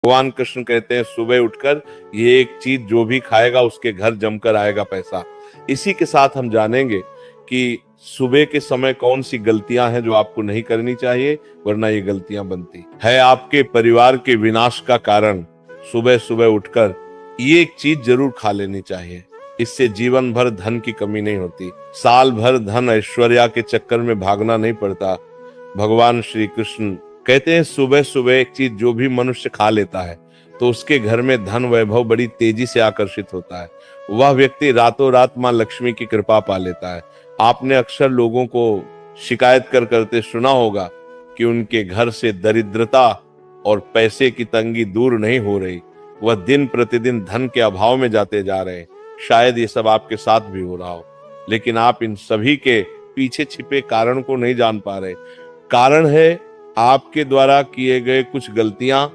भगवान कृष्ण कहते हैं सुबह उठकर ये एक चीज जो भी खाएगा उसके घर जमकर आएगा पैसा। इसी के साथ हम जानेंगे कि सुबह के समय कौन सी गलतियां हैं जो आपको नहीं करनी चाहिए, वरना ये गलतियां बनती है आपके परिवार के विनाश का कारण। सुबह सुबह उठकर ये एक चीज जरूर खा लेनी चाहिए, इससे जीवन भर धन की कमी नहीं होती, साल भर धन ऐश्वर्या के चक्कर में भागना नहीं पड़ता। भगवान श्री कृष्ण कहते हैं सुबह सुबह एक चीज जो भी मनुष्य खा लेता है तो उसके घर में धन वैभव बड़ी तेजी से आकर्षित होता है। वह व्यक्ति रातों रात मां लक्ष्मी की कृपा पा लेता है। आपने अक्सर लोगों को शिकायत करते सुना होगा कि उनके घर से दरिद्रता और पैसे की तंगी दूर नहीं हो रही, वह दिन प्रतिदिन धन के अभाव में जाते जा रहे हैं। शायद ये सब आपके साथ भी हो रहा हो, लेकिन आप इन सभी के पीछे छिपे कारण को नहीं जान पा रहे। कारण है आपके द्वारा किए गए कुछ गलतियां।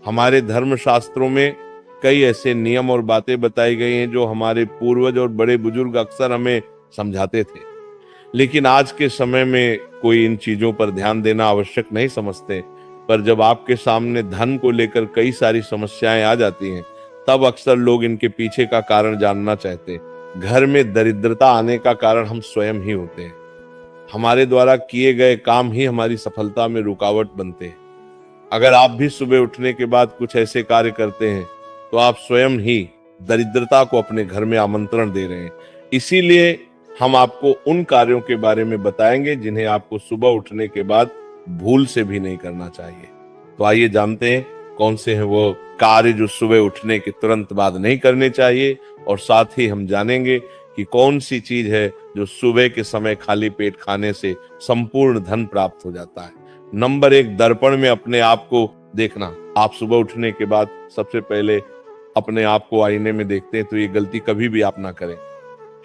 हमारे धर्म शास्त्रों में कई ऐसे नियम और बातें बताई गई हैं जो हमारे पूर्वज और बड़े बुजुर्ग अक्सर हमें समझाते थे, लेकिन आज के समय में कोई इन चीजों पर ध्यान देना आवश्यक नहीं समझते। पर जब आपके सामने धन को लेकर कई सारी समस्याएं आ जाती हैं, तब अक्सर लोग इनके पीछे का कारण जानना चाहते हैं। घर में दरिद्रता आने का कारण हम स्वयं ही होते हैं। हमारे द्वारा किए गए काम ही हमारी सफलता में रुकावट बनते हैं। अगर आप भी सुबह उठने के बाद कुछ ऐसे कार्य करते हैं तो आप स्वयं ही दरिद्रता को अपने घर में आमंत्रण दे रहे हैं। इसीलिए हम आपको उन कार्यों के बारे में बताएंगे जिन्हें आपको सुबह उठने के बाद भूल से भी नहीं करना चाहिए। तो आइए जानते हैं कौन से हैं वो कार्य जो सुबह उठने के तुरंत बाद नहीं करने चाहिए, और साथ ही हम जानेंगे कि कौन सी चीज है जो सुबह के समय खाली पेट खाने से संपूर्ण धन प्राप्त हो जाता है। नंबर 1, दर्पण में अपने आप को देखना। आप सुबह उठने के बाद सबसे पहले अपने आप को आईने में देखते हैं तो ये गलती कभी भी आप ना करें।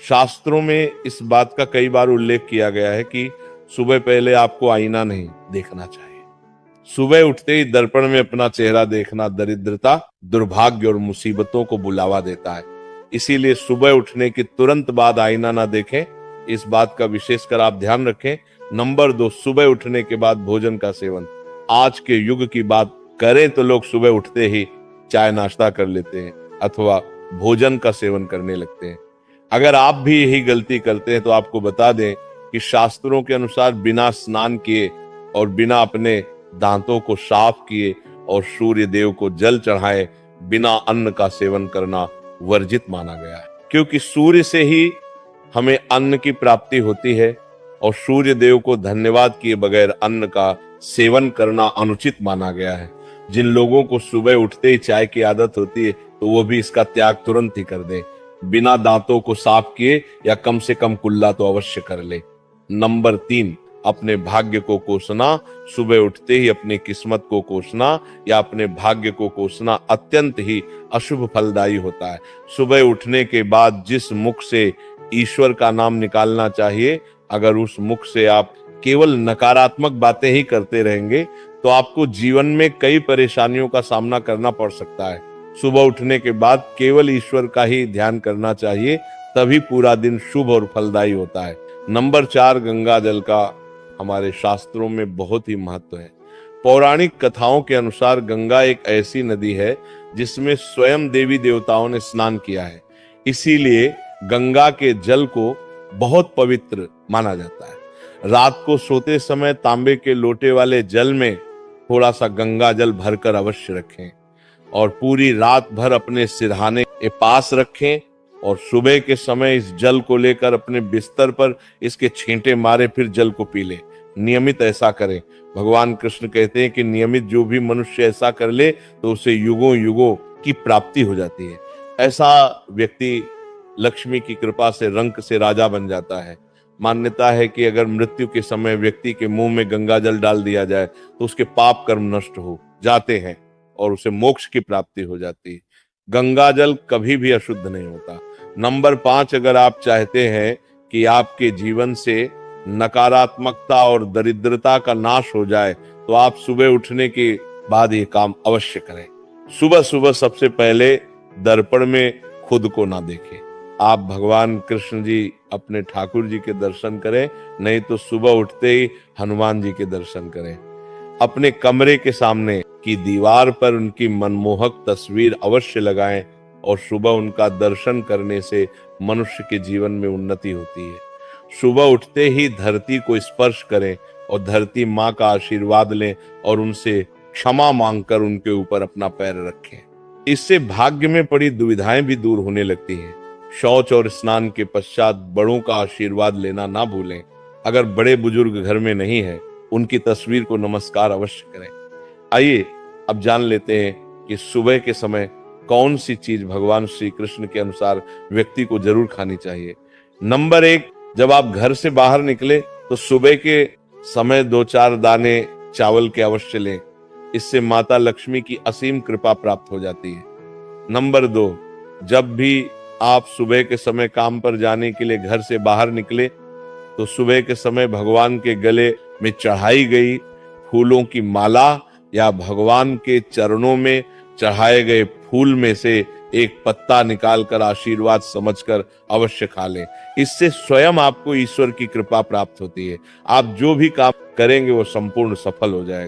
शास्त्रों में इस बात का कई बार उल्लेख किया गया है कि सुबह पहले आपको आईना नहीं देखना चाहिए। सुबह उठते ही दर्पण में अपना चेहरा देखना दरिद्रता, दुर्भाग्य और मुसीबतों को बुलावा देता है। इसीलिए सुबह उठने के तुरंत बाद आईना ना देखें, इस बात का विशेषकर आप ध्यान रखें। नंबर 2, सुबह उठने के बाद भोजन का सेवन। आज के युग की बात करें तो लोग सुबह उठते ही चाय नाश्ता कर लेते हैं अथवा भोजन का सेवन करने लगते हैं। अगर आप भी यही गलती करते हैं तो आपको बता दें कि शास्त्रों के अनुसार बिना स्नान किए और बिना अपने दांतों को साफ किए और सूर्य देव को जल चढ़ाए बिना अन्न का सेवन करना वर्जित माना गया है, क्योंकि सूर्य से ही हमें अन्न की प्राप्ति होती है और सूर्य देव को धन्यवाद किए बगैर अन्न का सेवन करना अनुचित माना गया है। जिन लोगों को सुबह उठते ही चाय की आदत होती है तो वो भी इसका त्याग तुरंत ही कर दें, बिना दांतों को साफ किए या कम से कम कुल्ला तो अवश्य कर ले। नंबर 3, अपने भाग्य को कोसना। सुबह उठते ही अपनी किस्मत को कोसना या अपने भाग्य को कोसना अत्यंत ही अशुभ फलदायी होता है। सुबह उठने के बाद जिस मुख से ईश्वर का नाम निकालना चाहिए, अगर उस मुख से आप केवल नकारात्मक बातें ही करते रहेंगे तो आपको जीवन में कई परेशानियों का सामना करना पड़ सकता है। सुबह उठने के बाद केवल ईश्वर का ही ध्यान करना चाहिए, तभी पूरा दिन शुभ और फलदायी होता है। नंबर 4, गंगा जल का हमारे शास्त्रों में बहुत ही महत्व है। पौराणिक कथाओं के अनुसार गंगा एक ऐसी नदी है जिसमें स्वयं देवी देवताओं ने स्नान किया है। इसीलिए गंगा के जल को बहुत पवित्र माना जाता है। रात को सोते समय तांबे के लोटे वाले जल में थोड़ा सा गंगा जल भरकर अवश्य रखें और पूरी रात भर अपने सिरहाने के पास रखें और सुबह के समय इस जल को लेकर अपने बिस्तर पर इसके छींटे मारे फिर जल को पी ले। नियमित ऐसा करें। भगवान कृष्ण कहते हैं कि नियमित जो भी मनुष्य ऐसा कर ले तो उसे युगों युगों की प्राप्ति हो जाती है। ऐसा व्यक्ति लक्ष्मी की कृपा से रंक से राजा बन जाता है। मान्यता है कि अगर मृत्यु के समय व्यक्ति के मुंह में गंगा जल डाल दिया जाए तो उसके पाप कर्म नष्ट हो जाते हैं और उसे मोक्ष की प्राप्ति हो जाती है। गंगा जल कभी भी अशुद्ध नहीं होता। नंबर 5, अगर आप चाहते हैं कि आपके जीवन से नकारात्मकता और दरिद्रता का नाश हो जाए तो आप सुबह उठने के बाद ये काम अवश्य करें। सुबह सुबह सबसे पहले दर्पण में खुद को ना देखें। आप भगवान कृष्ण जी अपने ठाकुर जी के दर्शन करें, नहीं तो सुबह उठते ही हनुमान जी के दर्शन करें। अपने कमरे के सामने कि दीवार पर उनकी मनमोहक तस्वीर अवश्य लगाएं और सुबह उनका दर्शन करने से मनुष्य के जीवन में उन्नति होती है। सुबह उठते ही धरती को स्पर्श करें और धरती माँ का आशीर्वाद लें और उनसे क्षमा मांगकर उनके ऊपर अपना पैर रखें। इससे भाग्य में पड़ी दुविधाएं भी दूर होने लगती हैं। शौच और स्नान के पश्चात बड़ों का आशीर्वाद लेना ना भूलें। अगर बड़े बुजुर्ग घर में नहीं है, उनकी तस्वीर को नमस्कार अवश्य करें। आइए अब जान लेते हैं कि सुबह के समय कौन सी चीज भगवान श्री कृष्ण के अनुसार व्यक्ति को जरूर खानी चाहिए। नंबर 1, जब आप घर से बाहर निकले तो सुबह के समय 2-4 दाने चावल के अवश्य लें। इससे माता लक्ष्मी की असीम कृपा प्राप्त हो जाती है। नंबर 2, जब भी आप सुबह के समय काम पर जाने के लिए घर से बाहर निकले तो सुबह के समय भगवान के गले में चढ़ाई गई फूलों की माला या भगवान के चरणों में चढ़ाए गए फूल में से एक पत्ता निकालकर आशीर्वाद समझकर अवश्य खा लें। इससे स्वयं आपको ईश्वर की कृपा प्राप्त होती है। आप जो भी काम करेंगे वो संपूर्ण सफल हो जाएगा।